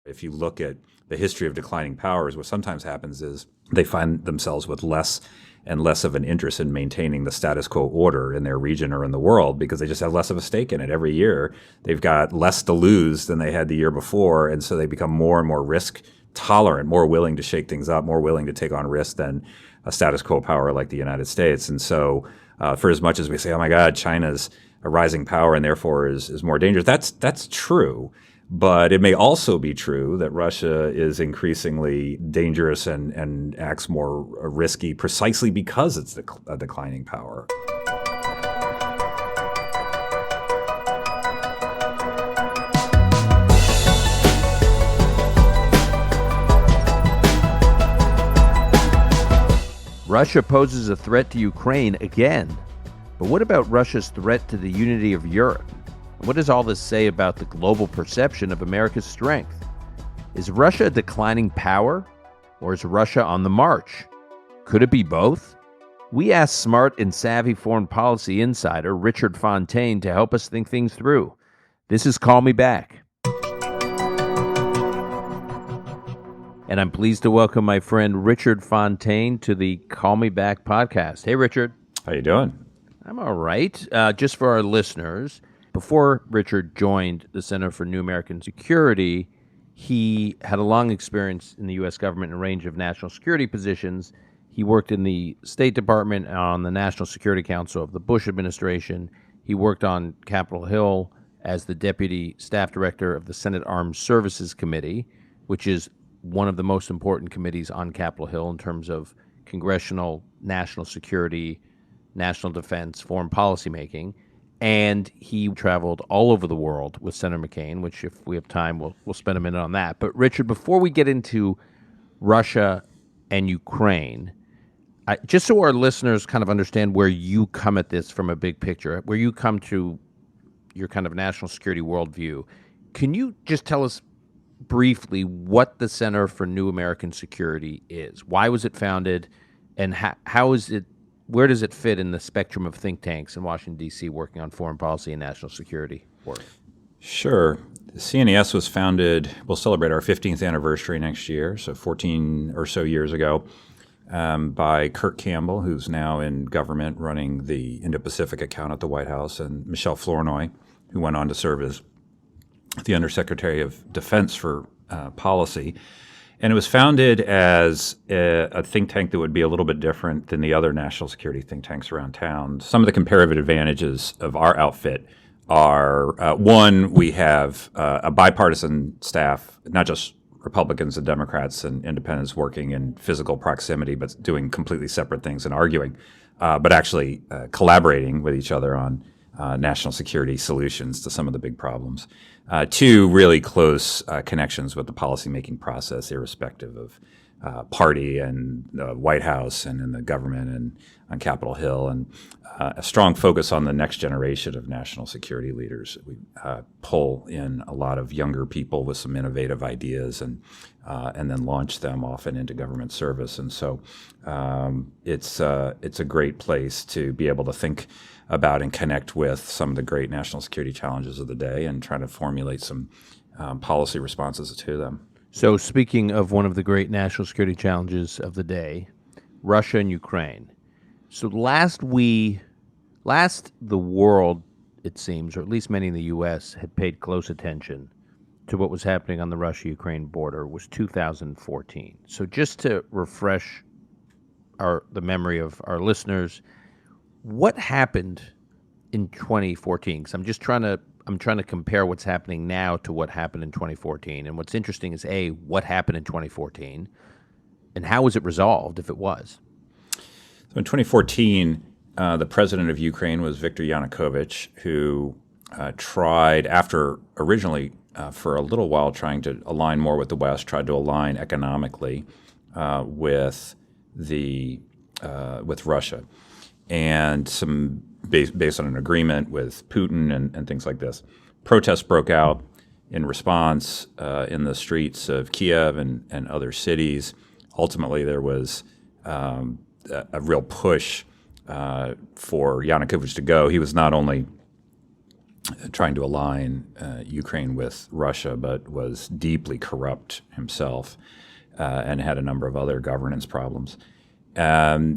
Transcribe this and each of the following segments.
If you look at the history of declining powers, what sometimes happens is they find themselves with less and less of an interest in maintaining the status quo order in their region or in the world because they just have less of a stake in it. Every year, they've got less to lose than they had the year before, and so they become more and more risk tolerant, more willing to shake things up, more willing to take on risk than a status quo power like the United States. And so for as much as we say, oh my God, China's a rising power and therefore is more dangerous, that's true. But it may also be true that Russia is increasingly dangerous and acts more risky precisely because it's a declining power. Russia poses a threat to Ukraine again. But what about Russia's threat to the unity of Europe? What does all this say about the global perception of America's strength? Is Russia a declining power, or is Russia on the march? Could it be both? We asked smart and savvy foreign policy insider Richard Fontaine to help us think things through. This is Call Me Back. And I'm pleased to welcome my friend Richard Fontaine to the Call Me Back podcast. Hey, Richard. How you doing? I'm all right. Just for our listeners, before Richard joined the Center for New American Security, he had a long experience in the U.S. government in a range of national security positions. He worked in the State Department on the National Security Council of the Bush administration. He worked on Capitol Hill as the Deputy Staff Director of the Senate Armed Services Committee, which is one of the most important committees on Capitol Hill in terms of congressional, national security, national defense, foreign policy making. And he traveled all over the world with Senator McCain, which if we have time, we'll spend a minute on that. But Richard, before we get into Russia and Ukraine, just so our listeners kind of understand where you come at this from a big picture, where you come to your kind of national security worldview, can you just tell us briefly what the Center for New American Security is? Why was it founded, and how is it? Where does it fit in the spectrum of think tanks in Washington, D.C., working on foreign policy and national security work? Sure. The CNES was founded, we'll celebrate our 15th anniversary next year, so 14 or so years ago, by Kirk Campbell, who's now in government running the Indo-Pacific account at the White House, and Michelle Flournoy, who went on to serve as the Undersecretary of Defense for Policy. And it was founded as a think tank that would be a little bit different than the other national security think tanks around town. Some of the comparative advantages of our outfit are, one, we have a bipartisan staff, not just Republicans and Democrats and independents working in physical proximity, but doing completely separate things and arguing, but actually collaborating with each other on national security solutions to some of the big problems. Two, really close connections with the policymaking process, irrespective of party and the White House and in the government and on Capitol Hill, and a strong focus on the next generation of national security leaders. We pull in a lot of younger people with some innovative ideas and then launch them often into government service. And so it's a great place to be able to think about and connect with some of the great national security challenges of the day and try to formulate some policy responses to them. So speaking of one of the great national security challenges of the day, Russia and Ukraine. So last the world, it seems, or at least many in the U.S., had paid close attention to what was happening on the Russia-Ukraine border was 2014. So just to refresh the memory of our listeners, what happened in 2014? Because I'm trying to compare what's happening now to what happened in 2014. And what's interesting is, A, what happened in 2014, and how was it resolved, if it was? So in 2014, the president of Ukraine was Viktor Yanukovych, who tried, after originally for a little while trying to align more with the West, tried to align economically with Russia. And some based on an agreement with Putin and things like this. Protests broke out in response in the streets of Kiev and other cities. Ultimately, there was a real push for Yanukovych to go. He was not only trying to align Ukraine with Russia, but was deeply corrupt himself and had a number of other governance problems.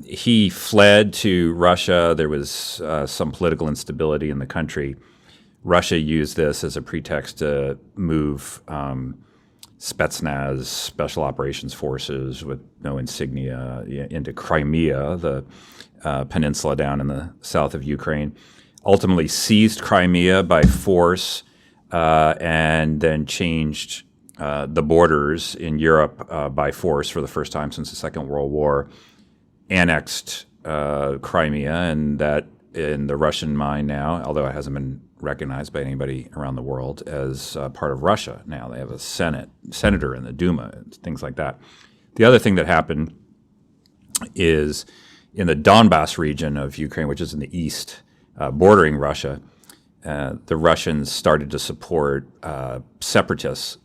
He fled to Russia. There was some political instability in the country. Russia used this as a pretext to move Spetsnaz, Special Operations Forces with no insignia, into Crimea, the peninsula down in the south of Ukraine. Ultimately seized Crimea by force and then changed the borders in Europe by force for the first time since the Second World War, annexed Crimea, and that in the Russian mind now, although it hasn't been recognized by anybody around the world as part of Russia now. They have a senator in the Duma, things like that. The other thing that happened is in the Donbass region of Ukraine, which is in the east, bordering Russia, the Russians started to support separatists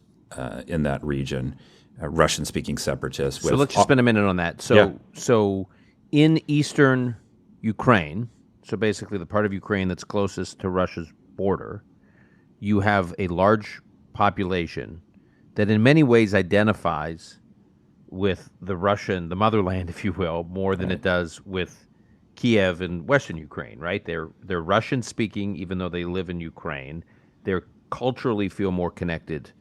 in that region, Russian-speaking separatists. So let's just spend a minute on that. So in eastern Ukraine, so basically the part of Ukraine that's closest to Russia's border, you have a large population that in many ways identifies with the motherland, if you will, more than it does with Kiev and Western Ukraine, right? They're Russian speaking, even though they live in Ukraine. They culturally feel more connected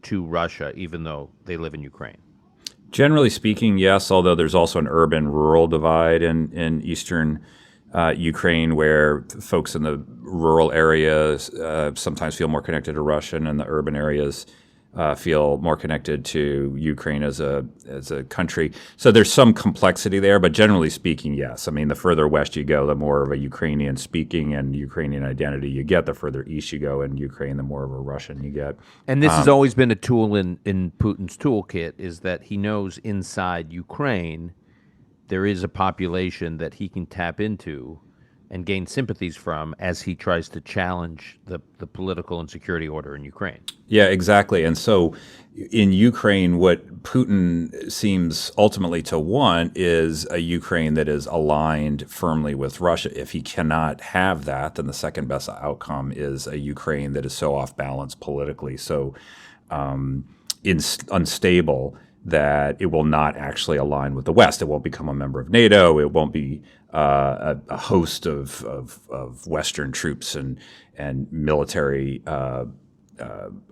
to Russia, even though they live in Ukraine. Generally speaking, yes, although there's also an urban-rural divide in eastern Ukraine, where folks in the rural areas sometimes feel more connected to Russia, and the urban areas feel more connected to Ukraine as a country. So there's some complexity there, but generally speaking, yes. I mean, the further west you go, the more of a Ukrainian speaking and Ukrainian identity you get. The further east you go in Ukraine, the more of a Russian you get. And this has always been a tool in Putin's toolkit, is that he knows inside Ukraine there is a population that he can tap into and gain sympathies from as he tries to challenge the political and security order in Ukraine. Yeah, exactly. And so in Ukraine, what Putin seems ultimately to want is a Ukraine that is aligned firmly with Russia. If he cannot have that, then the second best outcome is a Ukraine that is so off balance politically, so unstable, that it will not actually align with the West. It won't become a member of NATO. It won't be a host of Western troops and military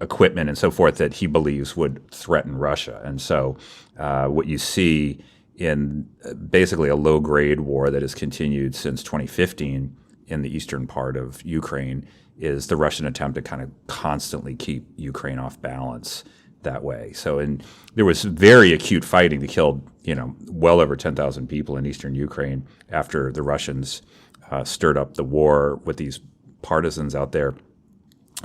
equipment and so forth that he believes would threaten Russia. And so what you see in basically a low-grade war that has continued since 2015 in the eastern part of Ukraine is the Russian attempt to kind of constantly keep Ukraine off balance that way. So, there was very acute fighting that killed, well over 10,000 people in eastern Ukraine after the Russians stirred up the war with these partisans out there.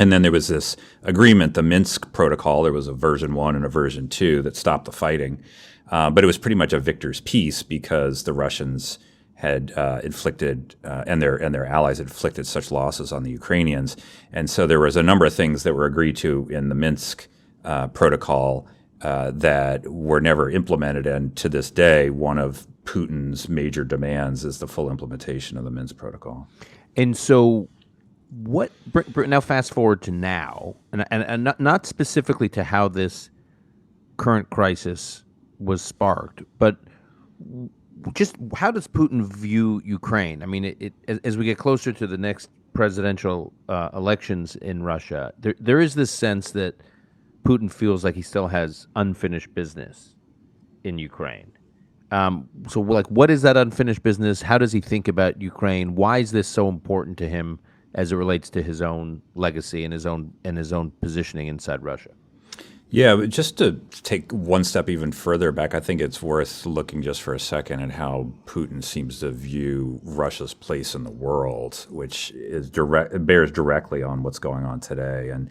And then there was this agreement, the Minsk Protocol. There was a version 1 and a version 2 that stopped the fighting. But it was pretty much a victor's peace because the Russians had inflicted, and their allies had inflicted such losses on the Ukrainians. And so there was a number of things that were agreed to in the Minsk Protocol that were never implemented, and to this day, one of Putin's major demands is the full implementation of the Minsk Protocol. And so, now fast forward to now, and not specifically to how this current crisis was sparked, but just how does Putin view Ukraine? I mean, as we get closer to the next presidential elections in Russia, there is this sense that Putin feels like he still has unfinished business in Ukraine. So, what is that unfinished business? How does he think about Ukraine? Why is this so important to him as it relates to his own legacy and his own positioning inside Russia? Yeah, but just to take one step even further back, I think it's worth looking just for a second at how Putin seems to view Russia's place in the world, which bears directly on what's going on today. And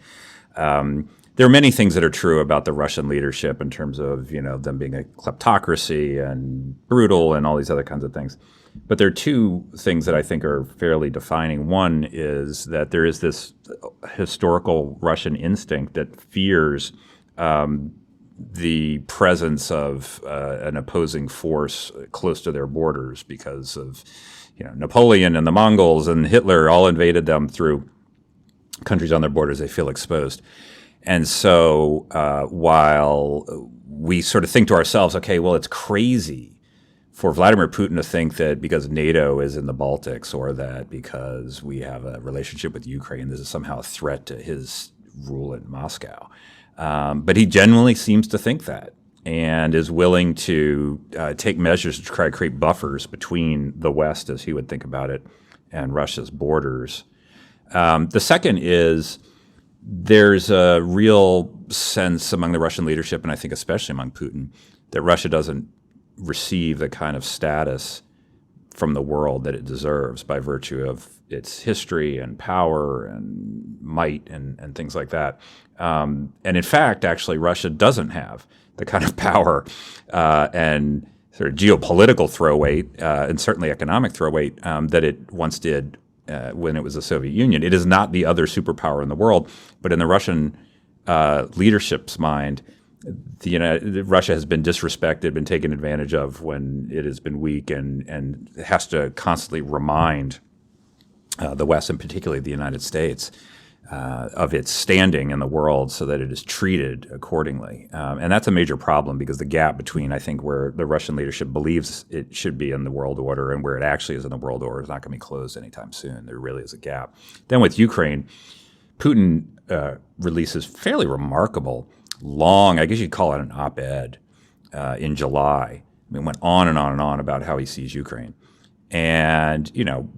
there are many things that are true about the Russian leadership in terms of them being a kleptocracy and brutal and all these other kinds of things. But there are two things that I think are fairly defining. One is that there is this historical Russian instinct that fears the presence of an opposing force close to their borders because of Napoleon and the Mongols and Hitler all invaded them through countries on their borders, they feel exposed. And so while we sort of think to ourselves, okay, well, it's crazy for Vladimir Putin to think that because NATO is in the Baltics or that because we have a relationship with Ukraine, this is somehow a threat to his rule in Moscow. But he genuinely seems to think that and is willing to take measures to try to create buffers between the West, as he would think about it, and Russia's borders. The second is there's a real sense among the Russian leadership, and I think especially among Putin, that Russia doesn't receive the kind of status from the world that it deserves by virtue of its history and power and might and things like that. And in fact, actually, Russia doesn't have the kind of power and sort of geopolitical throw weight and certainly economic throw weight that it once did when it was the Soviet Union. It is not the other superpower in the world, but in the Russian leadership's mind, Russia has been disrespected, been taken advantage of when it has been weak, and has to constantly remind the West, and particularly the United States, of its standing in the world so that it is treated accordingly. And that's a major problem because the gap between, I think, where the Russian leadership believes it should be in the world order and where it actually is in the world order is not going to be closed anytime soon. There really is a gap. Then with Ukraine, Putin releases fairly remarkable, long, I guess you'd call it an op-ed in July. I mean, went on and on and on about how he sees Ukraine. And,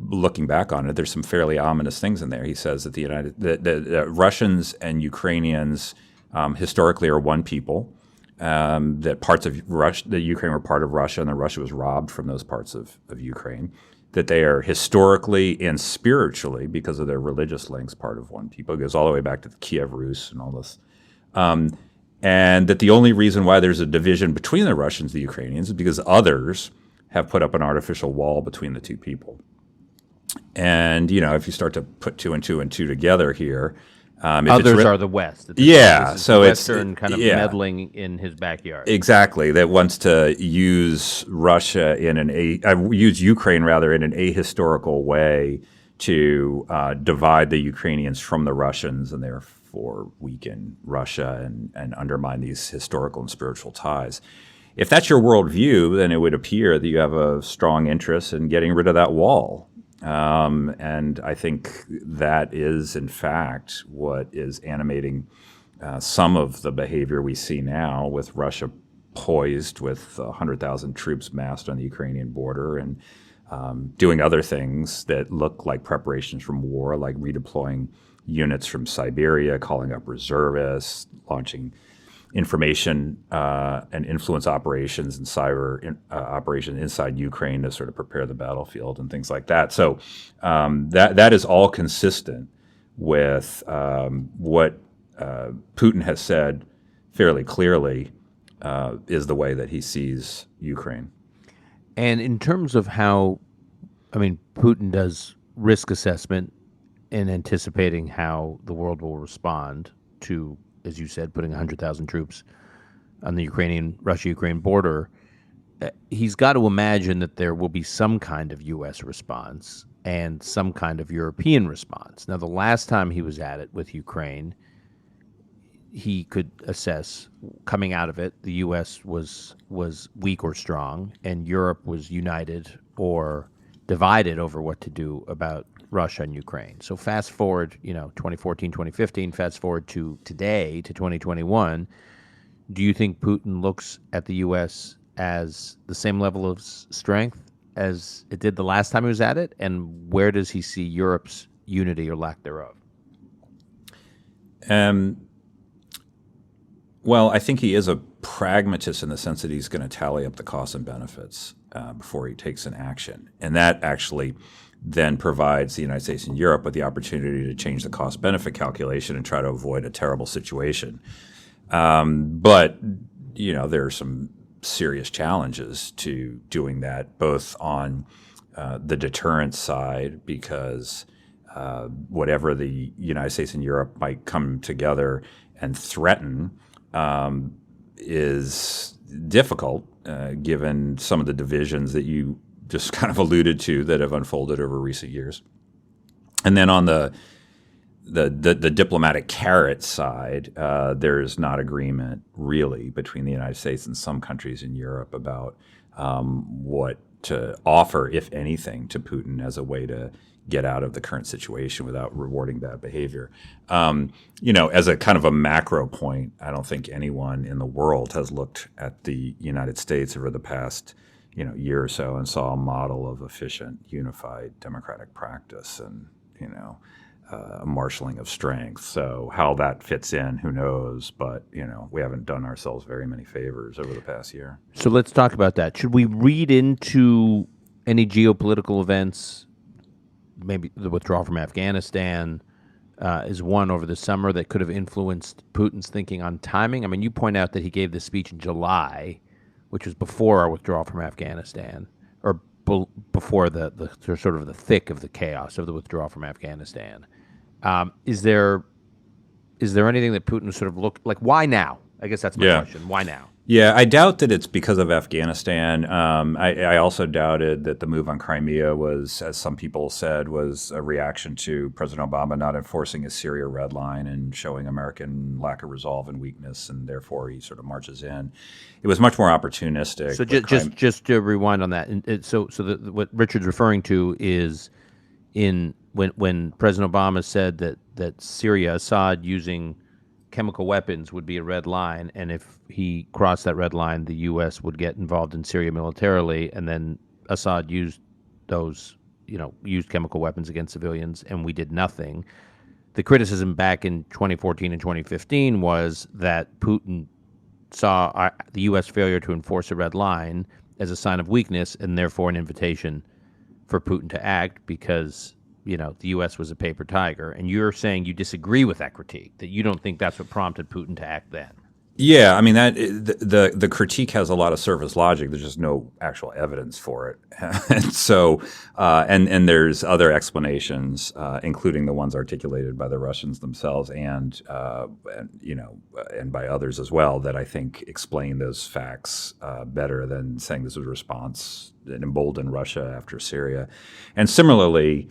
looking back on it, there's some fairly ominous things in there. He says that the Russians and Ukrainians historically are one people, that parts of Russia, that Ukraine were part of Russia, and that Russia was robbed from those parts of Ukraine, that they are historically and spiritually, because of their religious links, part of one people. It goes all the way back to the Kiev Rus and all this. And that the only reason why there's a division between the Russians and the Ukrainians is because others have put up an artificial wall between the two people. And, if you start to put two and two together here. Others are the West. Yeah. So it's Western kind of meddling in his backyard. Exactly. That wants to use Russia use Ukraine rather in an ahistorical way to divide the Ukrainians from the Russians and therefore weaken Russia and undermine these historical and spiritual ties. If that's your worldview, then it would appear that you have a strong interest in getting rid of that wall. And I think that is, in fact, what is animating some of the behavior we see now with Russia poised with 100,000 troops massed on the Ukrainian border and doing other things that look like preparations from war, like redeploying units from Siberia, calling up reservists, launching information and influence operations and cyber operations inside Ukraine to sort of prepare the battlefield and things like that. So that is all consistent with what Putin has said fairly clearly is the way that he sees Ukraine. And in terms of how, Putin does risk assessment in anticipating how the world will respond to, as you said, putting 100,000 troops on the Russia-Ukraine border. He's got to imagine that there will be some kind of U.S. response and some kind of European response. Now, the last time he was at it with Ukraine, he could assess coming out of it, the U.S. was weak or strong, and Europe was united or divided over what to do about Russia and Ukraine. So fast forward, 2014, 2015, fast forward to today, to 2021, do you think Putin looks at the U.S. as the same level of strength as it did the last time he was at it? And where does he see Europe's unity or lack thereof? Well, I think he is a pragmatist in the sense that he's going to tally up the costs and benefits before he takes an action. And that actually then provides the United States and Europe with the opportunity to change the cost-benefit calculation and try to avoid a terrible situation. But, there are some serious challenges to doing that, both on the deterrence side, because whatever the United States and Europe might come together and threaten is difficult, given some of the divisions that you just kind of alluded to that have unfolded over recent years. And then on the the diplomatic carrot side, there's not agreement really between the United States and some countries in Europe about what to offer, if anything, to Putin as a way to get out of the current situation without rewarding bad behavior. As a kind of a macro point, I don't think anyone in the world has looked at the United States over the past year or so and saw a model of efficient, unified democratic practice and a marshaling of strength. So how that fits in, who knows? But we haven't done ourselves very many favors over the past year. So let's talk about that. Should we read into any geopolitical events? Maybe the withdrawal from Afghanistan is one over the summer that could have influenced Putin's thinking on timing. I mean, you point out that he gave this speech in July, which was before our withdrawal from Afghanistan, or before the sort of the thick of the chaos of the withdrawal from Afghanistan. Is there anything that Putin sort of looked like? Why now? I guess that's my question. Why now? Yeah, I doubt that it's because of Afghanistan. I also doubted that the move on Crimea was, as some people said, was a reaction to President Obama not enforcing his Syria red line and showing American lack of resolve and weakness, and therefore he sort of marches in. It was much more opportunistic. So just to rewind on that, what Richard's referring to is when President Obama said that Syria, Assad using chemical weapons would be a red line, and if he crossed that red line, the U.S. would get involved in Syria militarily, and then Assad used chemical weapons against civilians, and we did nothing. The criticism back in 2014 and 2015 was that Putin saw the U.S. failure to enforce a red line as a sign of weakness, and therefore an invitation for Putin to act because the U.S. was a paper tiger. And you're saying you disagree with that critique, that you don't think that's what prompted Putin to act then. Yeah, I mean that the critique has a lot of surface logic. There's just no actual evidence for it, and so and there's other explanations, including the ones articulated by the Russians themselves and by others as well, that I think explain those facts better than saying this was a response that emboldened Russia after Syria. And similarly,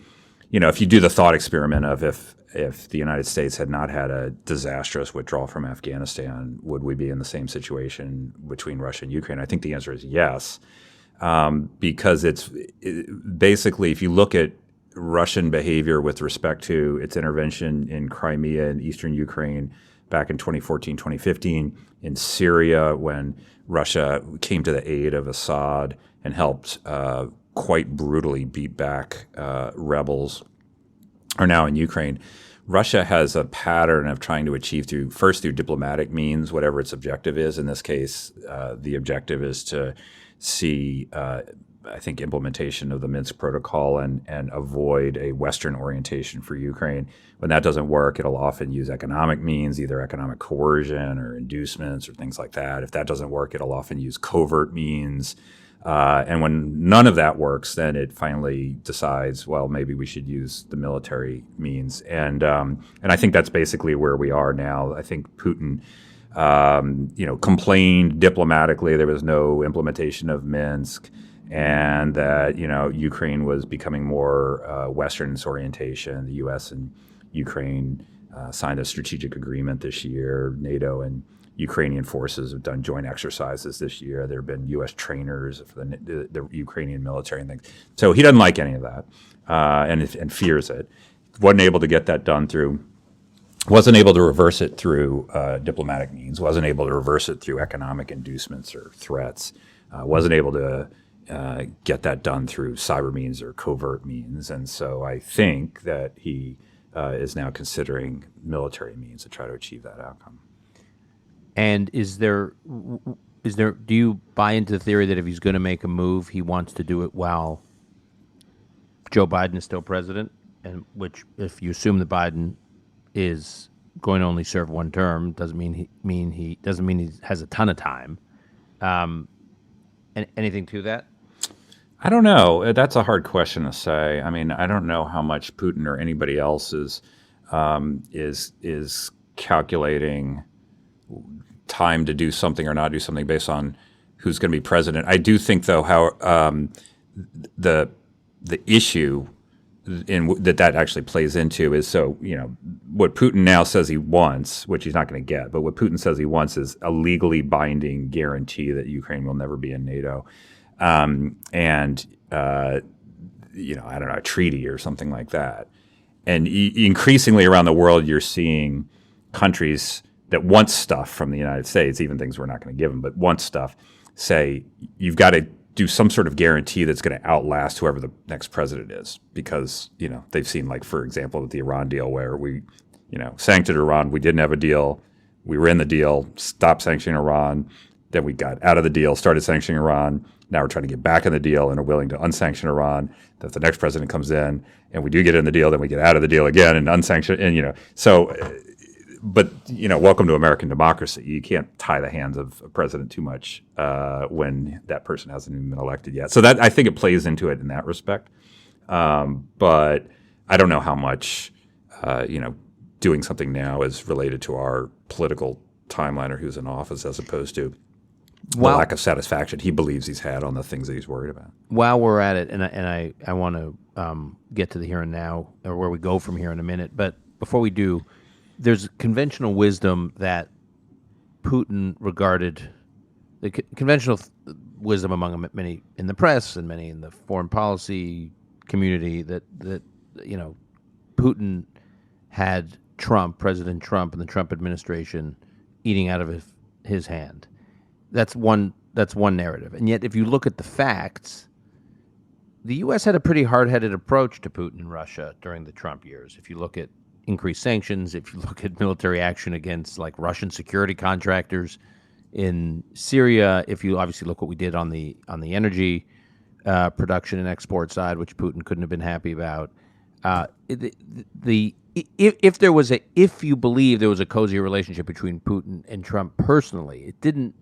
if you do the thought experiment of if the United States had not had a disastrous withdrawal from Afghanistan, would we be in the same situation between Russia and Ukraine? I think the answer is yes, because basically, if you look at Russian behavior with respect to its intervention in Crimea and eastern Ukraine back in 2014, 2015, in Syria when Russia came to the aid of Assad and helped quite brutally beat back rebels, are now in Ukraine. Russia has a pattern of trying to achieve through diplomatic means, whatever its objective is. In this case, the objective is to see, I think, implementation of the Minsk Protocol and avoid a Western orientation for Ukraine. When that doesn't work, it'll often use economic means, either economic coercion or inducements or things like that. If that doesn't work, it'll often use covert means. And when none of that works, then it finally decides, well, maybe we should use the military means. And I think that's basically where we are now. I think Putin, complained diplomatically there was no implementation of Minsk, and that Ukraine was becoming more Western in its orientation. The U.S. and Ukraine signed a strategic agreement this year. NATO and Ukrainian forces have done joint exercises this year. There have been U.S. trainers for the Ukrainian military and things. So he doesn't like any of that and fears it. Wasn't able to get that done wasn't able to reverse it through diplomatic means, wasn't able to reverse it through economic inducements or threats, wasn't able to get that done through cyber means or covert means. And so I think that he is now considering military means to try to achieve that outcome. And do you buy into the theory that if he's going to make a move, he wants to do it while Joe Biden is still president? And which, if you assume that Biden is going to only serve one term, doesn't mean he has a ton of time. Anything to that? I don't know. That's a hard question to say. I mean, I don't know how much Putin or anybody else is calculating time to do something or not do something based on who's going to be president. I do think, though, how the issue that actually plays into is, so, what Putin now says he wants, which he's not going to get, but what Putin says he wants is a legally binding guarantee that Ukraine will never be in NATO, and I don't know, a treaty or something like that. And increasingly around the world, you're seeing countries that want stuff from the United States, even things we're not going to give them, but want stuff, say, you've got to do some sort of guarantee that's going to outlast whoever the next president is, because they've seen, like, for example, with the Iran deal, where we sanctioned Iran, we didn't have a deal, we were in the deal, stopped sanctioning Iran, then we got out of the deal, started sanctioning Iran, now we're trying to get back in the deal and are willing to unsanction Iran. That if the next president comes in and we do get in the deal, then we get out of the deal again and unsanction, and so. But welcome to American democracy. You can't tie the hands of a president too much when that person hasn't even been elected yet. So that, I think, it plays into it in that respect. But I don't know how much doing something now is related to our political timeline or who's in office, as opposed to the lack of satisfaction he believes he's had on the things that he's worried about. While we're at it, and I want to get to the here and now, or where we go from here in a minute, but before we do, there's conventional wisdom that Putin regarded, the conventional wisdom among many in the press and many in the foreign policy community, that Putin had President Trump and the Trump administration eating out of his hand. That's one narrative. And yet, if you look at the facts, the U.S. had a pretty hard-headed approach to Putin and Russia during the Trump years. If you look at increased sanctions, if you look at military action against, like, Russian security contractors in Syria, if you obviously look what we did on the energy production and export side, which Putin couldn't have been happy about. If you believe there was a cozy relationship between Putin and Trump personally, it didn't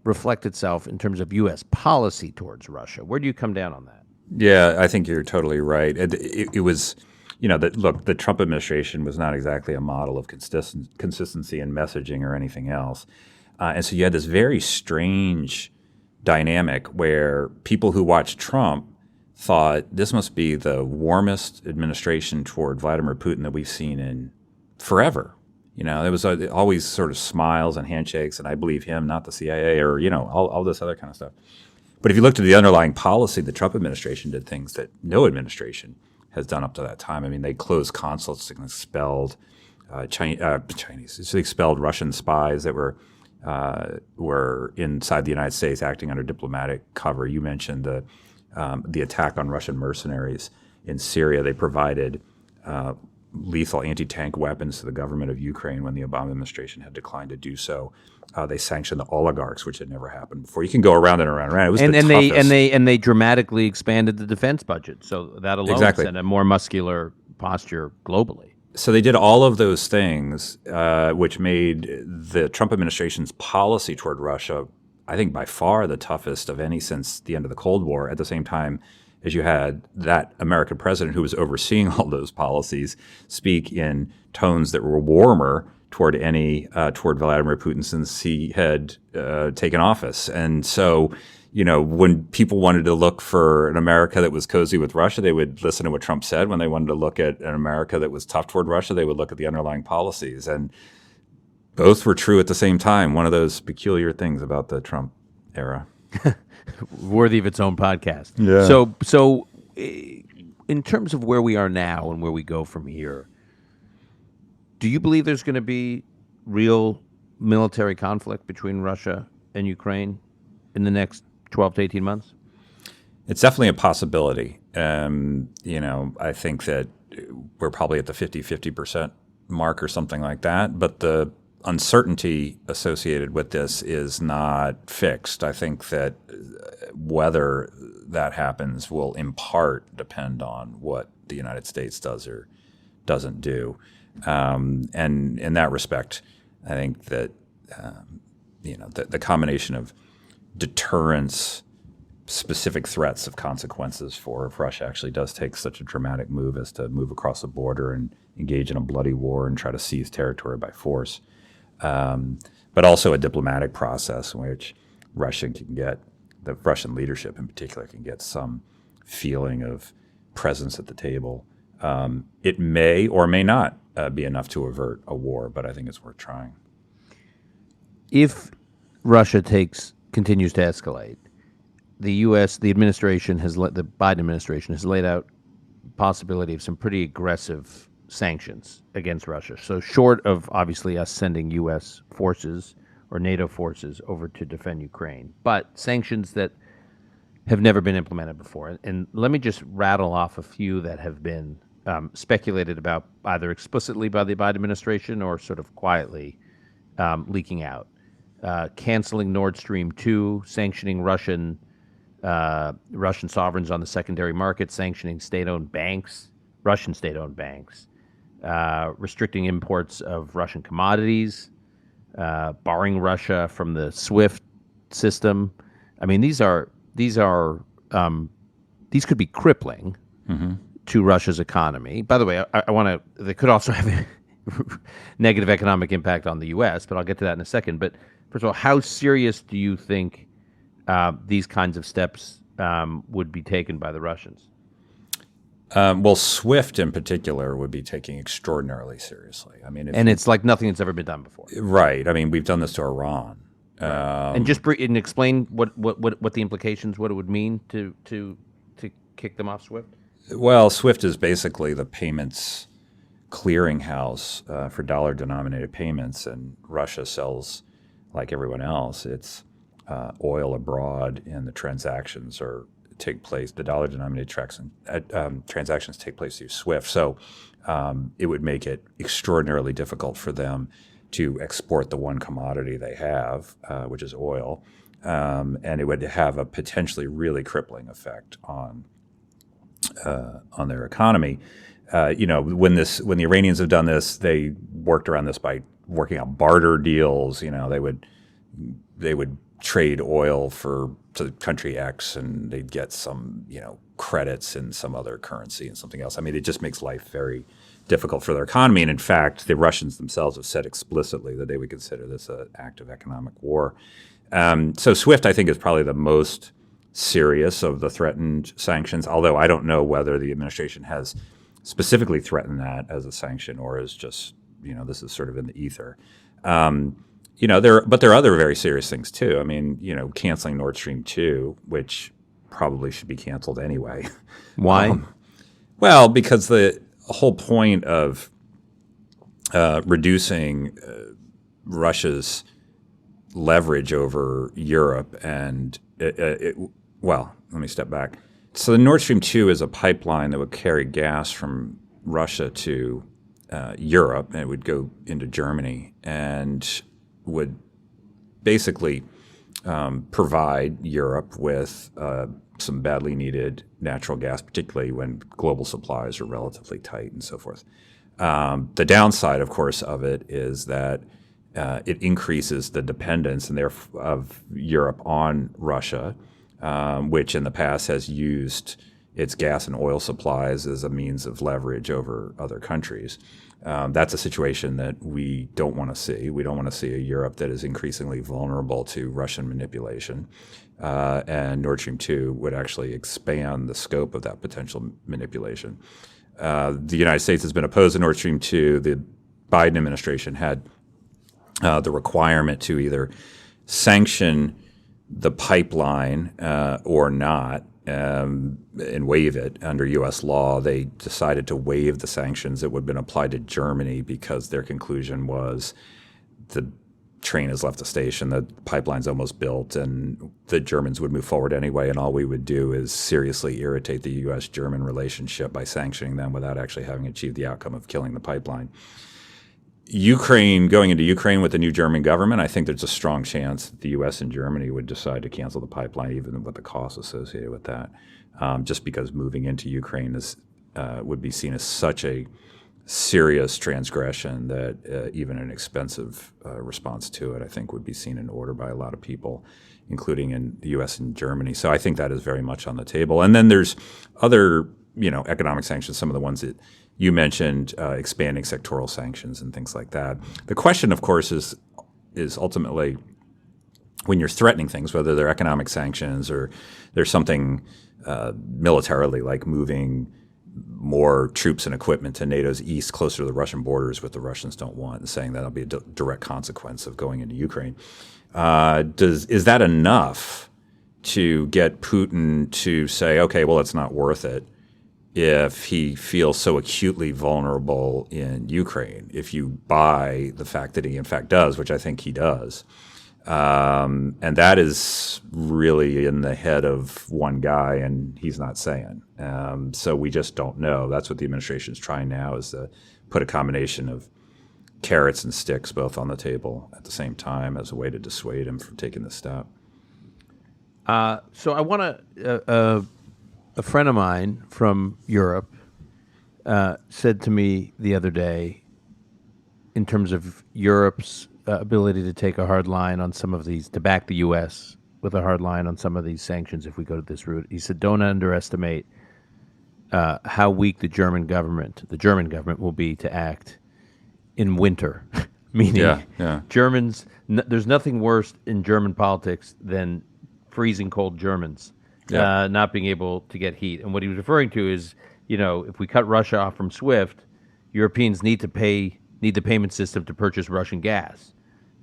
reflect itself in terms of U.S. policy towards Russia. Where do you come down on that? Yeah, I think you're totally right. It was. The Trump administration was not exactly a model of consistency in messaging or anything else. And so you had this very strange dynamic where people who watched Trump thought this must be the warmest administration toward Vladimir Putin that we've seen in forever. There was always sort of smiles and handshakes, and I believe him, not the CIA, or, all this other kind of stuff. But if you looked at the underlying policy, the Trump administration did things that no administration has done up to that time. I mean, they closed consulates and expelled Chinese. So they expelled Russian spies that were inside the United States acting under diplomatic cover. You mentioned the attack on Russian mercenaries in Syria. They provided lethal anti-tank weapons to the government of Ukraine when the Obama administration had declined to do so. They sanctioned the oligarchs, which had never happened before. You can go around and around and around. It was the toughest. They dramatically expanded the defense budget, so that alone sent a more muscular posture globally. So they did all of those things, which made the Trump administration's policy toward Russia, I think, by far the toughest of any since the end of the Cold War. At the same time as you had that American president who was overseeing all those policies speak in tones that were warmer toward Vladimir Putin since he had taken office. And so, when people wanted to look for an America that was cozy with Russia, they would listen to what Trump said. When they wanted to look at an America that was tough toward Russia, they would look at the underlying policies. And both were true at the same time. One of those peculiar things about the Trump era. Worthy of its own podcast. Yeah. So in terms of where we are now and where we go from here, do you believe there's going to be real military conflict between Russia and Ukraine in the next 12 to 18 months? It's definitely a possibility. I think that we're probably at the 50% mark or something like that. But the uncertainty associated with this is not fixed. I think that whether that happens will in part depend on what the United States does or doesn't do. And in that respect, I think that the combination of deterrence, specific threats of consequences for if Russia actually does take such a dramatic move as to move across the border and engage in a bloody war and try to seize territory by force, but also a diplomatic process in which the Russian leadership in particular can get some feeling of presence at the table It may or may not be enough to avert a war, but I think it's worth trying. If Russia continues to escalate, the administration the Biden administration has laid out possibility of some pretty aggressive sanctions against Russia. So short of obviously us sending U.S. forces or NATO forces over to defend Ukraine, but sanctions that have never been implemented before. And let me just rattle off a few that have been speculated about either explicitly by the Biden administration or sort of quietly leaking out. Canceling Nord Stream 2, sanctioning Russian sovereigns on the secondary market, sanctioning Russian state-owned banks, restricting imports of Russian commodities, barring Russia from the SWIFT system. I mean, these could be crippling to Russia's economy. By the way, they could also have a negative economic impact on the U.S., but I'll get to that in a second. But first of all, how serious do you think these kinds of steps would be taken by the Russians? Well, SWIFT in particular would be taking extraordinarily seriously. I mean, it's like nothing that's ever been done before. Right. I mean, we've done this to Iran. And just explain what the implications, what it would mean to kick them off SWIFT. Well, SWIFT is basically the payments clearinghouse for dollar-denominated payments, and Russia sells, like everyone else, its oil abroad, and the transactions take place. The dollar-denominated transactions take place through SWIFT. So it would make it extraordinarily difficult for them to export the one commodity they have, which is oil, and it would have a potentially really crippling effect on their economy. When the Iranians have done this, they worked around this by working out barter deals. They would trade oil to country X, and they'd get some credits in some other currency and something else. I mean, it just makes life very difficult for their economy. And in fact, the Russians themselves have said explicitly that they would consider this an act of economic war. So SWIFT, I think, is probably the most serious of the threatened sanctions, although I don't know whether the administration has specifically threatened that as a sanction or is just, this is sort of in the ether. But there are other very serious things too. I mean, canceling Nord Stream 2, which probably should be canceled anyway. Why? Well, because the whole point of reducing Russia's leverage over Europe and well, let me step back. So the Nord Stream 2 is a pipeline that would carry gas from Russia to Europe, and it would go into Germany and would basically provide Europe with some badly needed natural gas, particularly when global supplies are relatively tight and so forth. The downside, of course, of it is that it increases the dependence of Europe on Russia, which in the past has used its gas and oil supplies as a means of leverage over other countries. That's a situation that we don't want to see. We don't want to see a Europe that is increasingly vulnerable to Russian manipulation. And Nord Stream 2 would actually expand the scope of that potential manipulation. The United States has been opposed to Nord Stream 2. The Biden administration had the requirement to either sanction the pipeline or not, and waive it under U.S. law. They decided to waive the sanctions that would have been applied to Germany because their conclusion was the train has left the station, the pipeline's almost built, and the Germans would move forward anyway, and all we would do is seriously irritate the U.S.-German relationship by sanctioning them without actually having achieved the outcome of killing the pipeline. Going into Ukraine with the new German government, I think there's a strong chance that the U.S. and Germany would decide to cancel the pipeline, even with the costs associated with that, just because moving into Ukraine would be seen as such a serious transgression that even an expensive response to it, I think, would be seen in order by a lot of people, including in the U.S. and Germany. So I think that is very much on the table. And then there's other, economic sanctions, some of the ones that you mentioned, expanding sectoral sanctions and things like that. The question, of course, is ultimately when you're threatening things, whether they're economic sanctions or there's something militarily like moving more troops and equipment to NATO's east, closer to the Russian borders, what the Russians don't want, and saying that'll be a direct consequence of going into Ukraine. Is that enough to get Putin to say, okay, well, it's not worth it if he feels so acutely vulnerable in Ukraine? If you buy the fact that he in fact does, which I think he does, and that is really in the head of one guy, and he's not saying. So we just don't know. That's what the administration is trying now, is to put a combination of carrots and sticks both on the table at the same time as a way to dissuade him from taking this step. So I want to. A friend of mine from Europe said to me the other day, in terms of Europe's ability to take a hard line on some of these, to back the U.S. with a hard line on some of these sanctions if we go to this route. He said, don't underestimate how weak the German government will be to act in winter. Meaning, Germans, there's nothing worse in German politics than freezing cold Germans. Not being able to get heat. And what he was referring to is, if we cut Russia off from SWIFT, Europeans need the payment system to purchase Russian gas.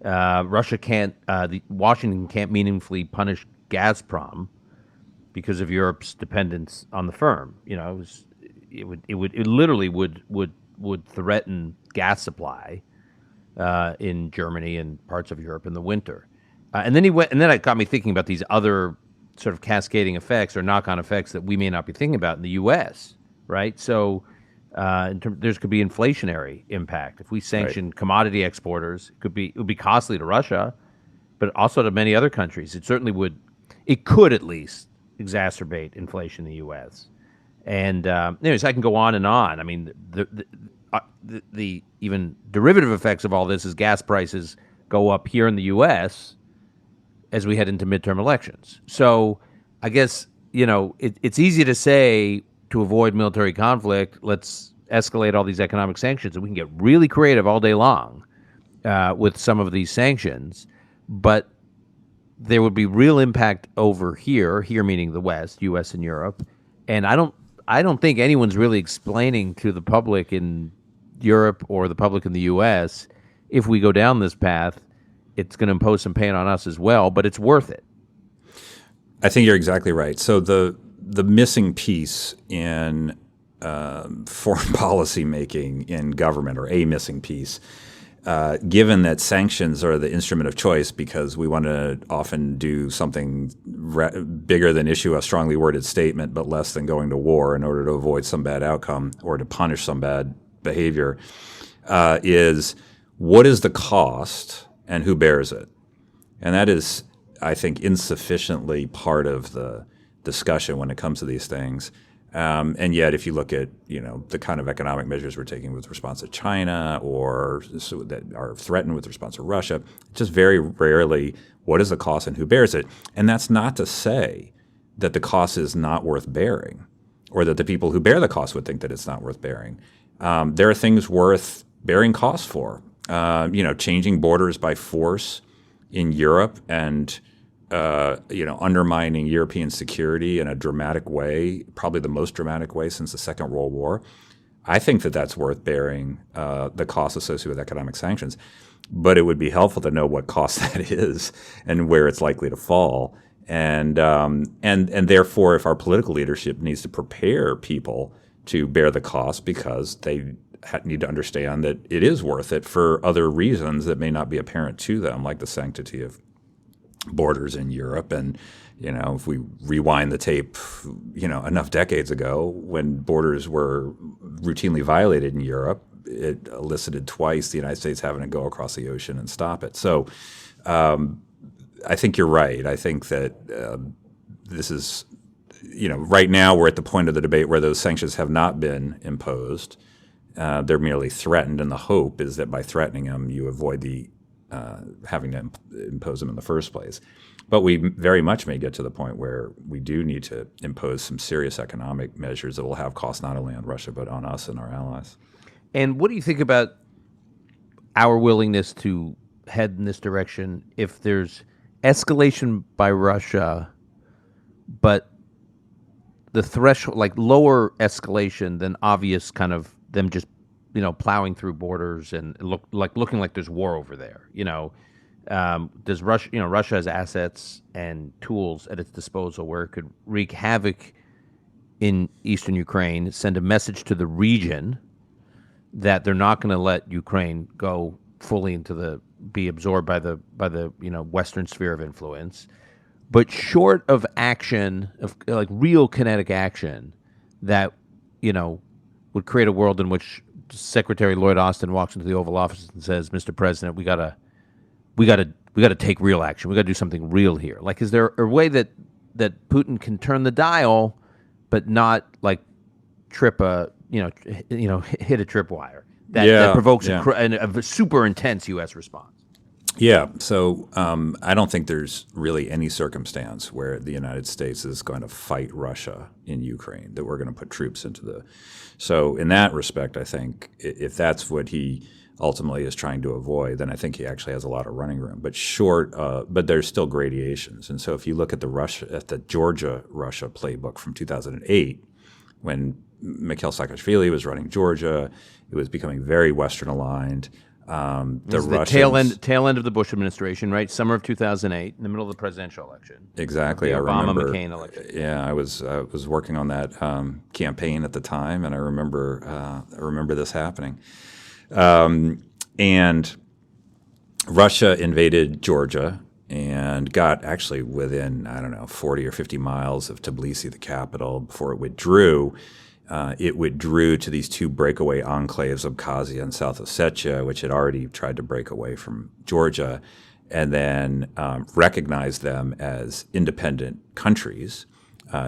Washington can't meaningfully punish Gazprom because of Europe's dependence on the firm. It literally would threaten gas supply in Germany and parts of Europe in the winter. And then it got me thinking about these other sort of cascading effects or knock-on effects that we may not be thinking about in the U.S., right? So there could be inflationary impact. If we sanction commodity exporters, it would be costly to Russia, but also to many other countries. It could at least exacerbate inflation in the U.S. And anyways, I can go on and on. I mean, the even derivative effects of all this is gas prices go up here in the U.S., as we head into midterm elections. So I guess, it's easy to say, to avoid military conflict, let's escalate all these economic sanctions, and we can get really creative all day long with some of these sanctions. But there would be real impact over here meaning the West, U.S. and Europe. And I don't think anyone's really explaining to the public in Europe or the public in the U.S., if we go down this path, it's going to impose some pain on us as well, but it's worth it. I think you're exactly right. So the missing piece in foreign policy making in government, or a missing piece, given that sanctions are the instrument of choice because we want to often do something bigger than issue a strongly worded statement, but less than going to war in order to avoid some bad outcome or to punish some bad behavior, is what is the cost and who bears it? And that is, I think, insufficiently part of the discussion when it comes to these things. And yet, if you look at the kind of economic measures we're taking with response to China or that are threatened with response to Russia, just very rarely what is the cost and who bears it. And that's not to say that the cost is not worth bearing, or that the people who bear the cost would think that it's not worth bearing. There are things worth bearing costs for. Changing borders by force in Europe and undermining European security in a dramatic way, probably the most dramatic way since the Second World War. I think that that's worth bearing the costs associated with economic sanctions. But it would be helpful to know what cost that is and where it's likely to fall. And therefore, if our political leadership needs to prepare people to bear the cost because they need to understand that it is worth it for other reasons that may not be apparent to them, like the sanctity of borders in Europe. And, if we rewind the tape, enough decades ago when borders were routinely violated in Europe, it elicited twice the United States having to go across the ocean and stop it. So I think you're right. I think that this is, right now we're at the point of the debate where those sanctions have not been imposed. They're merely threatened, and the hope is that by threatening them, you avoid the having to impose them in the first place. But we very much may get to the point where we do need to impose some serious economic measures that will have costs not only on Russia but on us and our allies. And what do you think about our willingness to head in this direction if there's escalation by Russia, but the threshold, like lower escalation than obvious kind of them just, plowing through borders and looking like there's war over there. Does Russia, Russia has assets and tools at its disposal where it could wreak havoc in eastern Ukraine, send a message to the region that they're not going to let Ukraine go fully be absorbed by the Western sphere of influence. But short of action, of like real kinetic action, that would create a world in which Secretary Lloyd Austin walks into the Oval Office and says, "Mr. President, we gotta take real action. We gotta do something real here." Like, is there a way that Putin can turn the dial, but not like trip a hit a tripwire that provokes a super intense U.S. response? Yeah. So I don't think there's really any circumstance where the United States is going to fight Russia in Ukraine, that we're going to put troops into the. So in that respect, I think if that's what he ultimately is trying to avoid, then I think he actually has a lot of running room. But but there's still gradations. And so if you look at the Georgia-Russia playbook from 2008, when Mikhail Saakashvili was running Georgia, it was becoming very Western aligned. The tail end of the Bush administration, right? Summer of 2008, in the middle of the presidential election. Exactly. The I Obama remember. McCain election. Yeah, I was working on that campaign at the time, and I remember this happening. And Russia invaded Georgia and got actually within, 40 or 50 miles of Tbilisi, the capital, before it withdrew. It withdrew to these two breakaway enclaves, Abkhazia and South Ossetia, which had already tried to break away from Georgia, and then recognized them as independent countries.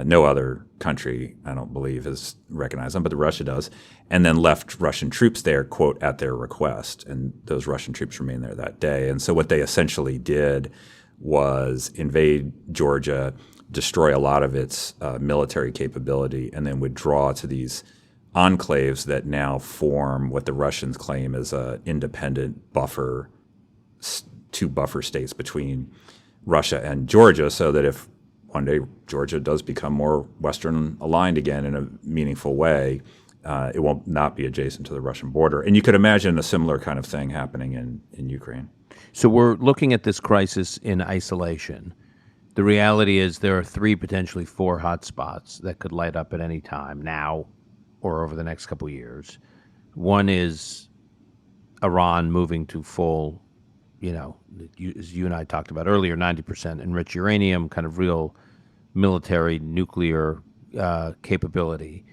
No other country, I don't believe, has recognized them, but Russia does, and then left Russian troops there, quote, at their request. And those Russian troops remained there that day. And so what they essentially did was invade Georgia, destroy a lot of its military capability, and then withdraw to these enclaves that now form what the Russians claim is an independent two buffer states between Russia and Georgia, so that if one day Georgia does become more Western aligned again in a meaningful way, it will not be adjacent to the Russian border. And you could imagine a similar kind of thing happening in Ukraine. So we're looking at this crisis in isolation. The reality is there are 3, potentially 4 hotspots that could light up at any time now or over the next couple of years. One is Iran moving to full, as you and I talked about earlier, 90% enriched uranium, kind of real military nuclear capability.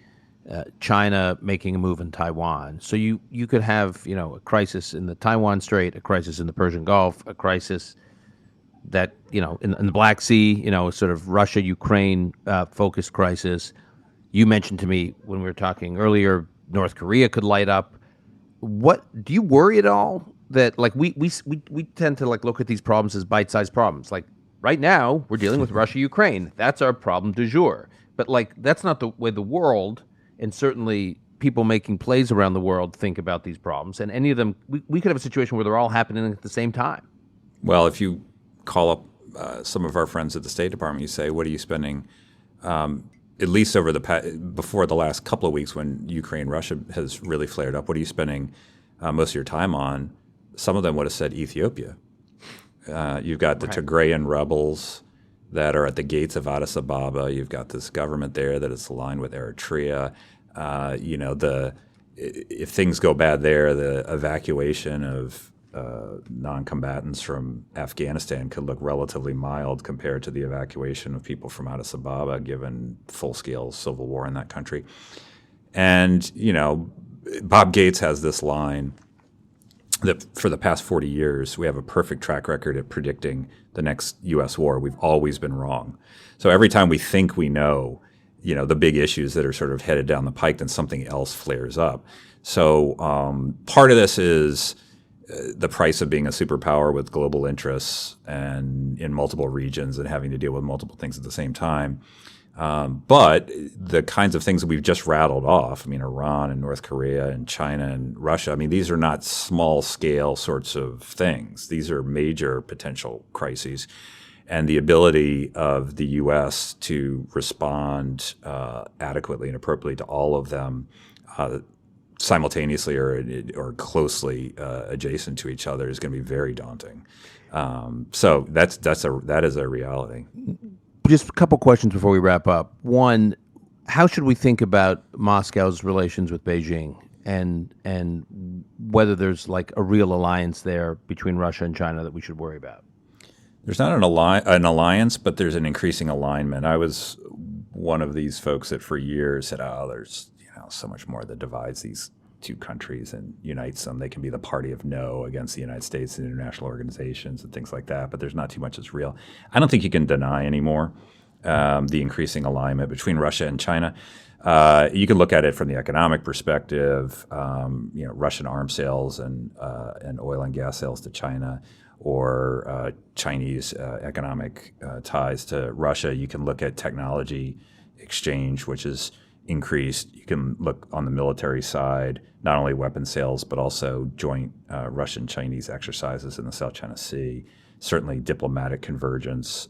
China making a move in Taiwan. So you could have, a crisis in the Taiwan Strait, a crisis in the Persian Gulf, a crisis that, in the Black Sea, sort of Russia-Ukraine focused crisis. You mentioned to me when we were talking earlier, North Korea could light up. What do you worry at all that, like, we tend to look at these problems as bite-sized problems? Like, right now we're dealing with Russia-Ukraine. That's our problem du jour. But that's not the way the world, and certainly people making plays around the world, think about these problems. And any of them, we could have a situation where they're all happening at the same time. Well, if you call up some of our friends at the State Department, you say, what are you spending, at least before the last couple of weeks when Ukraine-Russia has really flared up, what are you spending most of your time on? Some of them would have said Ethiopia. You've got the Tigrayan rebels that are at the gates of Addis Ababa. You've got this government there that is aligned with Eritrea. If things go bad there, the evacuation of non-combatants from Afghanistan could look relatively mild compared to the evacuation of people from Addis Ababa, given full-scale civil war in that country. And, Bob Gates has this line that for the past 40 years, we have a perfect track record at predicting the next U.S. war. We've always been wrong. So every time we think we know, the big issues that are sort of headed down the pike, then something else flares up. So part of this is the price of being a superpower with global interests and in multiple regions and having to deal with multiple things at the same time. But the kinds of things that we've just rattled off, Iran and North Korea and China and Russia, these are not small scale sorts of things. These are major potential crises. and the ability of the U.S. to respond adequately and appropriately to all of them simultaneously or closely adjacent to each other is going to be very daunting. So that is a reality. Just a couple questions before we wrap up. One, how should we think about Moscow's relations with Beijing, and whether there's like a real alliance there between Russia and China that we should worry about? There's not an alliance, but there's an increasing alignment. I was one of these folks that for years said, "Oh, there's so much more that divides these two countries and unites them. They can be the party of no against the United States and international organizations and things like that, but there's not too much that's real." I don't think you can deny anymore the increasing alignment between Russia and China. You can look at it from the economic perspective, Russian arms sales and oil and gas sales to China, or Chinese economic ties to Russia. You can look at technology exchange, which is increased. You can look on the military side, not only weapons sales, but also joint Russian-Chinese exercises in the South China Sea. Certainly diplomatic convergence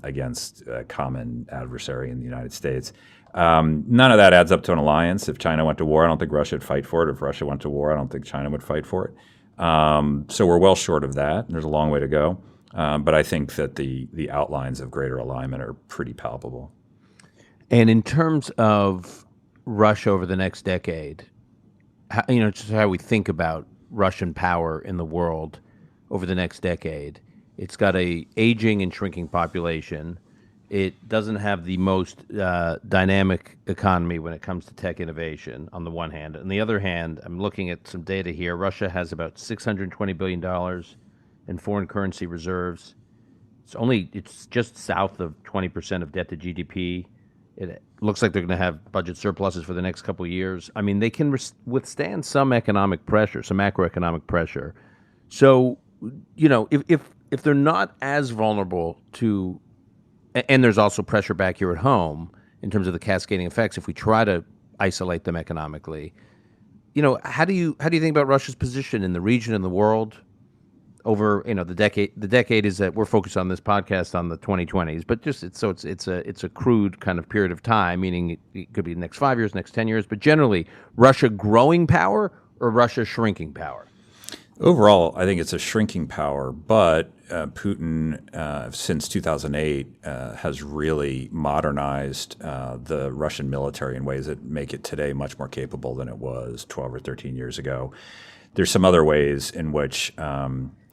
against a common adversary in the United States. None of that adds up to an alliance. If China went to war, I don't think Russia would fight for it. If Russia went to war, I don't think China would fight for it. So we're well short of that. There's a long way to go. But I think that the outlines of greater alignment are pretty palpable. And in terms of Russia over the next decade, just how we think about Russian power in the world over the next decade, it's got a aging and shrinking population. It doesn't have the most dynamic economy when it comes to tech innovation, on the one hand. On the other hand, I'm looking at some data here. Russia has about $620 billion in foreign currency reserves. It's just south of 20% of debt to GDP. It looks like they're going to have budget surpluses for the next couple of years. I mean, they can withstand some economic pressure, some macroeconomic pressure. So, if they're not as vulnerable to, and there's also pressure back here at home in terms of the cascading effects, if we try to isolate them economically, how do you think about Russia's position in the region and the world over the decade? The decade is that we're focused on this podcast on the 2020s, but just it's a crude kind of period of time, meaning it could be the next 5 years, next 10 years, but generally Russia growing power or Russia shrinking power? Overall, I think it's a shrinking power, but Putin, since 2008, has really modernized the Russian military in ways that make it today much more capable than it was 12 or 13 years ago. There's some other ways in which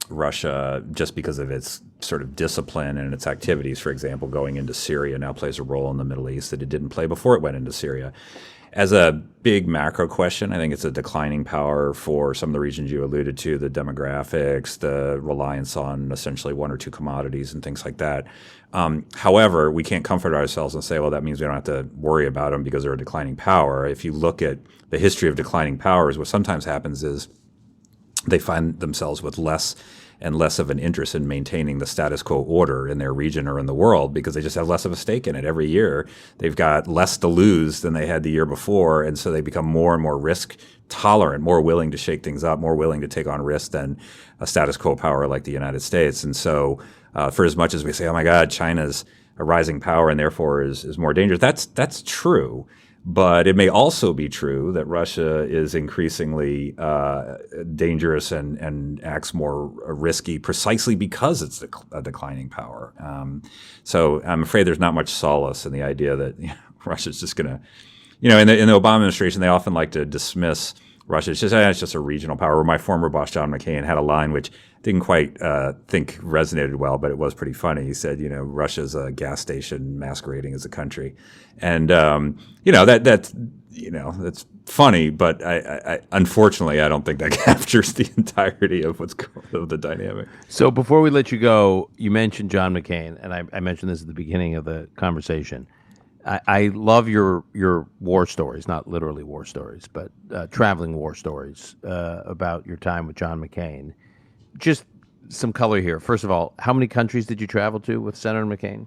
Russia, just because of its sort of discipline and its activities, for example, going into Syria, now plays a role in the Middle East that it didn't play before it went into Syria. As a big macro question, I think it's a declining power for some of the regions you alluded to, the demographics, the reliance on essentially one or two commodities and things like that. However, we can't comfort ourselves and say, well, that means we don't have to worry about them because they're a declining power. If you look at the history of declining powers, what sometimes happens is they find themselves with less and less of an interest in maintaining the status quo order in their region or in the world because they just have less of a stake in it. Every year, they've got less to lose than they had the year before, and so they become more and more risk tolerant, more willing to shake things up, more willing to take on risk than a status quo power like the United States. And so for as much as we say, oh my God, China's a rising power and therefore is more dangerous, that's true. But it may also be true that Russia is increasingly dangerous and acts more risky precisely because it's a declining power. So I'm afraid there's not much solace in the idea that Russia's just going to, in the Obama administration, they often like to dismiss Russia. It's just a regional power. My former boss, John McCain, had a line which didn't quite think resonated well, but it was pretty funny. He said, Russia's a gas station masquerading as a country. And, that's funny, but I unfortunately, I don't think that captures the entirety of what's going on, the dynamic. So before we let you go, you mentioned John McCain, and I mentioned this at the beginning of the conversation. I love your war stories, not literally war stories, but traveling war stories about your time with John McCain. Just some color here. First of all, how many countries did you travel to with Senator McCain?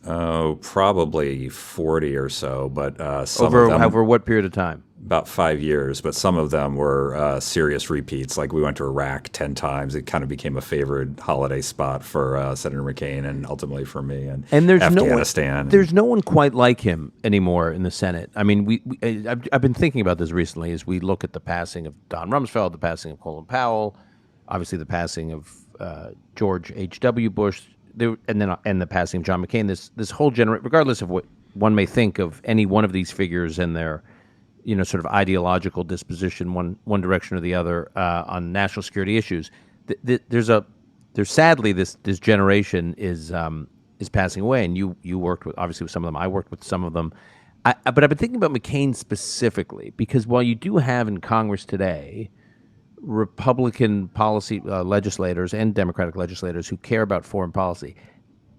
Oh, probably 40 or so, but some over of them, over what period of time? about 5 years, but some of them were serious repeats. Like we went to Iraq 10 times. It kind of became a favorite holiday spot for Senator McCain and ultimately for me. And there's Afghanistan. There's no one quite like him anymore in the Senate. I mean, I've been thinking about this recently as we look at the passing of Don Rumsfeld, the passing of Colin Powell, obviously the passing of George H.W. Bush, and the passing of John McCain. This whole generation, regardless of what one may think of any one of these figures and their sort of ideological disposition, one direction or the other on national security issues. There's sadly this generation is passing away, and you worked with obviously with some of them. I worked with some of them, but I've been thinking about McCain specifically because while you do have in Congress today Republican policy legislators and Democratic legislators who care about foreign policy,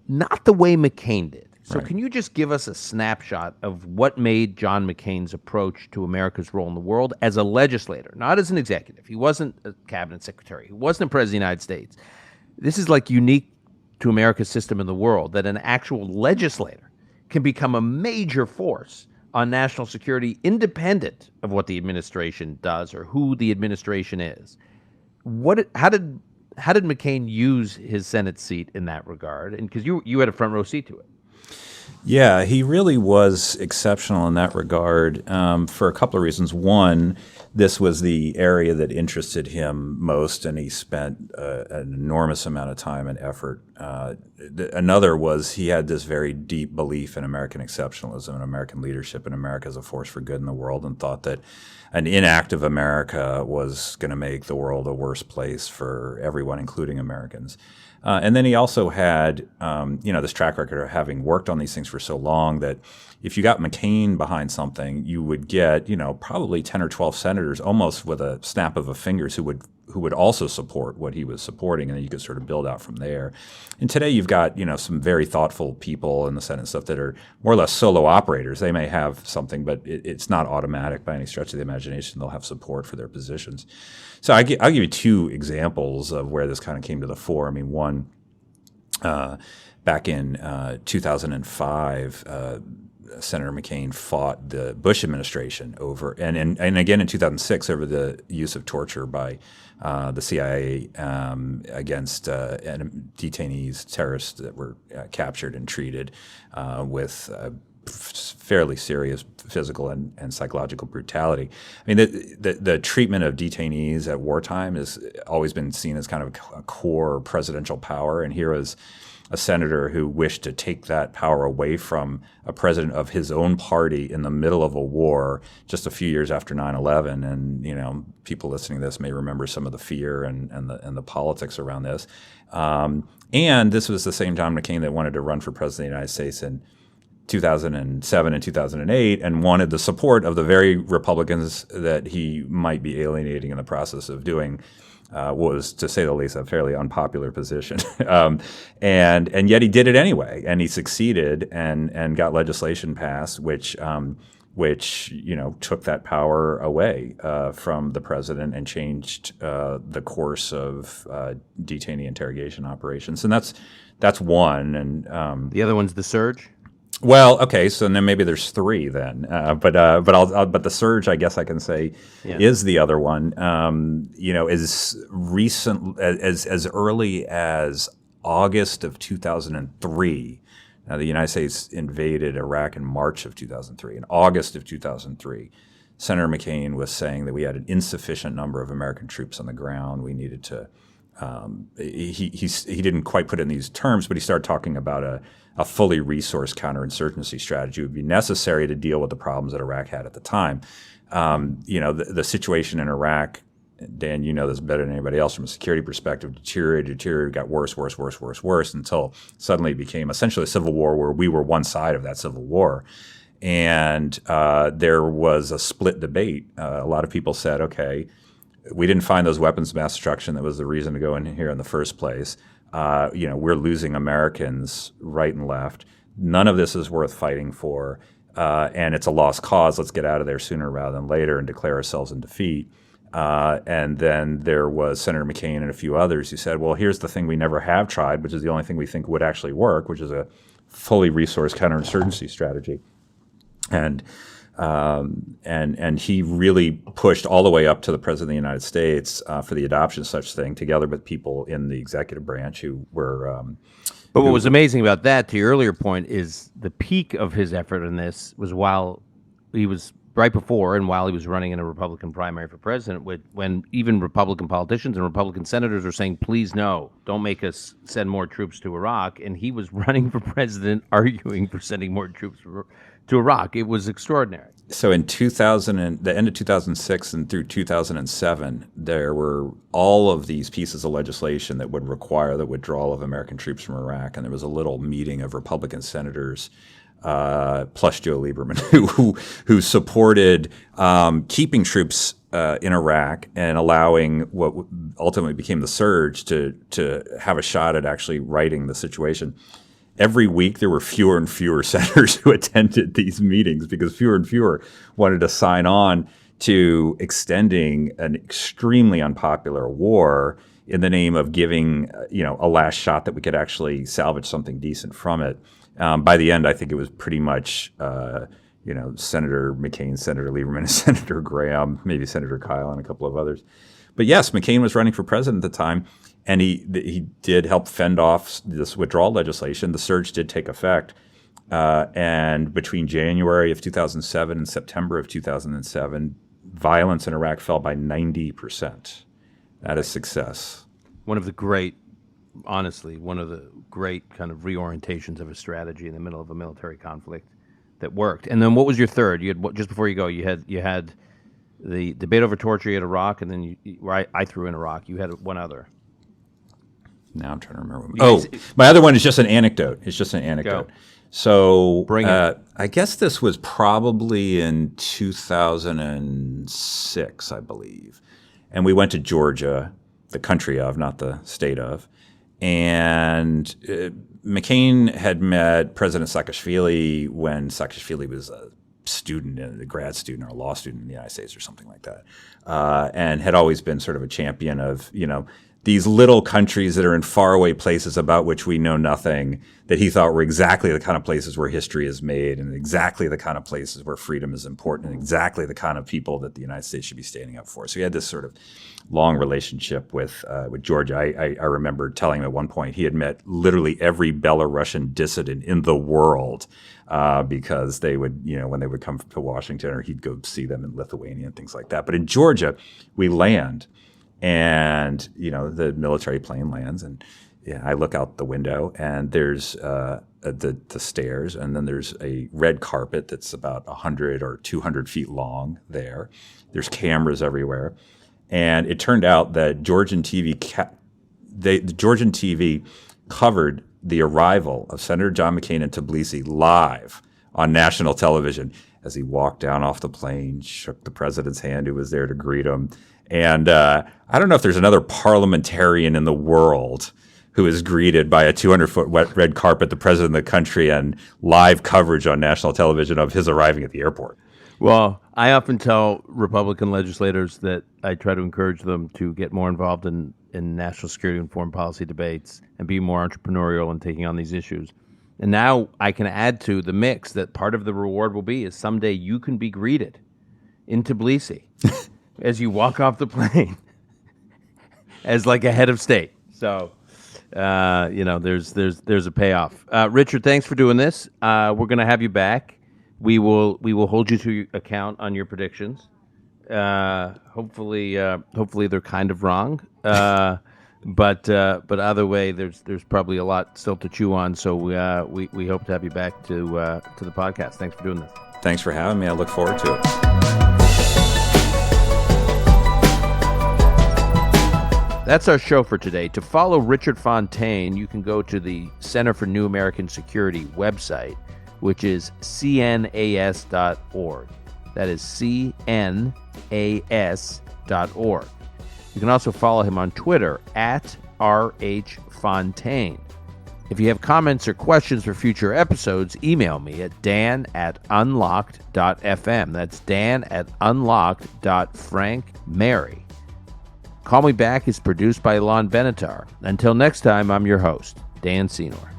not the way McCain did. So Right. Can you just give us a snapshot of what made John McCain's approach to America's role in the world as a legislator, not as an executive? He wasn't a cabinet secretary. He wasn't a president of the United States. This is like unique to America's system in the world, that an actual legislator can become a major force on national security independent of what the administration does or who the administration is. How did McCain use his Senate seat in that regard? And because you had a front row seat to it. Yeah, he really was exceptional in that regard for a couple of reasons. One, this was the area that interested him most, and he spent an enormous amount of time and effort. Another was he had this very deep belief in American exceptionalism and American leadership and America as a force for good in the world, and thought that an inactive America was going to make the world a worse place for everyone, including Americans. And then he also had, this track record of having worked on these things for so long that if you got McCain behind something, you would get, probably 10 or 12 senators almost with a snap of a fingers who would also support what he was supporting, and then you could sort of build out from there. And today you've got, some very thoughtful people in the Senate and stuff that are more or less solo operators. They may have something, but it's not automatic by any stretch of the imagination. They'll have support for their positions. So I'll give you two examples of where this kind of came to the fore. I mean, one, back in 2005, Senator McCain fought the Bush administration over, and again in 2006 over the use of torture by the CIA against detainees, terrorists that were captured and treated with fairly serious physical and psychological brutality. I mean, the treatment of detainees at wartime has always been seen as kind of a core presidential power, and here was a senator who wished to take that power away from a president of his own party in the middle of a war just a few years after 9/11. And, people listening to this may remember some of the fear and the politics around this. And this was the same John McCain that wanted to run for president of the United States in 2007 and 2008 and wanted the support of the very Republicans that he might be alienating in the process of doing was, to say the least, a fairly unpopular position. And yet he did it anyway, and he succeeded and got legislation passed, which took that power away from the president and changed the course of detainee interrogation operations. And that's one. And the other one's the surge. Well, okay, so then maybe there's three then, but the surge, I guess I can say, is the other one. Is recent as early as August of 2003. Now, the United States invaded Iraq in March of 2003. In August of 2003, Senator McCain was saying that we had an insufficient number of American troops on the ground. We needed to. He didn't quite put it in these terms, but he started talking about a fully resourced counterinsurgency strategy would be necessary to deal with the problems that Iraq had at the time. The situation in Iraq, Dan, you know this better than anybody else from a security perspective, deteriorated, got worse until suddenly it became essentially a civil war where we were one side of that civil war. And there was a split debate. A lot of people said, okay, we didn't find those weapons of mass destruction that was the reason to go in here in the first place. We're losing Americans right and left. None of this is worth fighting for, and it's a lost cause. Let's get out of there sooner rather than later and declare ourselves in defeat. And then there was Senator McCain and a few others who said, well, here's the thing we never have tried, which is the only thing we think would actually work, which is a fully resourced counterinsurgency strategy. And And he really pushed all the way up to the President of the United States for the adoption of such thing, together with people in the executive branch who were. But what was amazing about that, to your earlier point, is the peak of his effort in this was while he was right before and while he was running in a Republican primary for president, when even Republican politicians and Republican senators were saying, please no, don't make us send more troops to Iraq. And he was running for president, arguing for sending more troops to Iraq. It was extraordinary. So in the end of 2006 and through 2007, there were all of these pieces of legislation that would require the withdrawal of American troops from Iraq. And there was a little meeting of Republican senators, plus Joe Lieberman, who supported keeping troops in Iraq and allowing what ultimately became the surge to have a shot at actually righting the situation. Every week, there were fewer and fewer senators who attended these meetings because fewer and fewer wanted to sign on to extending an extremely unpopular war in the name of giving, a last shot that we could actually salvage something decent from it. By the end, I think it was pretty much, Senator McCain, Senator Lieberman, Senator Graham, maybe Senator Kyle, and a couple of others. But yes, McCain was running for president at the time. And he did help fend off this withdrawal legislation. The surge did take effect. And between January of 2007 and September of 2007, violence in Iraq fell by 90%. That is success. One of the great kind of reorientations of a strategy in the middle of a military conflict that worked. And then what was your third? You had, just before you go, you had the debate over torture at Iraq, and then I threw in Iraq. You had one other. Now I'm trying to remember. My other one is just an anecdote. It's just an anecdote. Go. So Bring it. I guess this was probably in 2006, I believe. And we went to Georgia, the country of, not the state of. And McCain had met President Saakashvili when Saakashvili was a grad student or a law student in the United States or something like that, and had always been sort of a champion of, these little countries that are in faraway places about which we know nothing, that he thought were exactly the kind of places where history is made and exactly the kind of places where freedom is important and exactly the kind of people that the United States should be standing up for. So he had this sort of long relationship with Georgia. I remember telling him at one point he had met literally every Belarusian dissident in the world because they would, when they would come to Washington, or he'd go see them in Lithuania and things like that. But in Georgia, we land. And, the military plane lands, and I look out the window, and there's the stairs, and then there's a red carpet that's about 100 or 200 feet long there. There's cameras everywhere. And it turned out that Georgian TV covered the arrival of Senator John McCain in Tbilisi live on national television as he walked down off the plane, shook the president's hand who was there to greet him. And I don't know if there's another parliamentarian in the world who is greeted by a 200-foot wet red carpet, the president of the country, and live coverage on national television of his arriving at the airport. Well, I often tell Republican legislators that I try to encourage them to get more involved in national security and foreign policy debates and be more entrepreneurial in taking on these issues. And now I can add to the mix that part of the reward will be is someday you can be greeted in Tbilisi as you walk off the plane as like a head of state. So, there's a payoff. Richard, thanks for doing this. We're going to have you back. We will hold you to account on your predictions. Hopefully they're kind of wrong. But either way, there's probably a lot still to chew on. So we hope to have you back to the podcast. Thanks for doing this. Thanks for having me. I look forward to it. That's our show for today. To follow Richard Fontaine, you can go to the Center for New American Security website, which is cnas.org. That is cnas.org. You can also follow him on Twitter at RHFontaine. If you have comments or questions for future episodes, email me at dan@unlocked.fm. That's dan@unlocked.frankmary. Call Me Back is produced by Lon Benatar. Until next time, I'm your host, Dan Senor.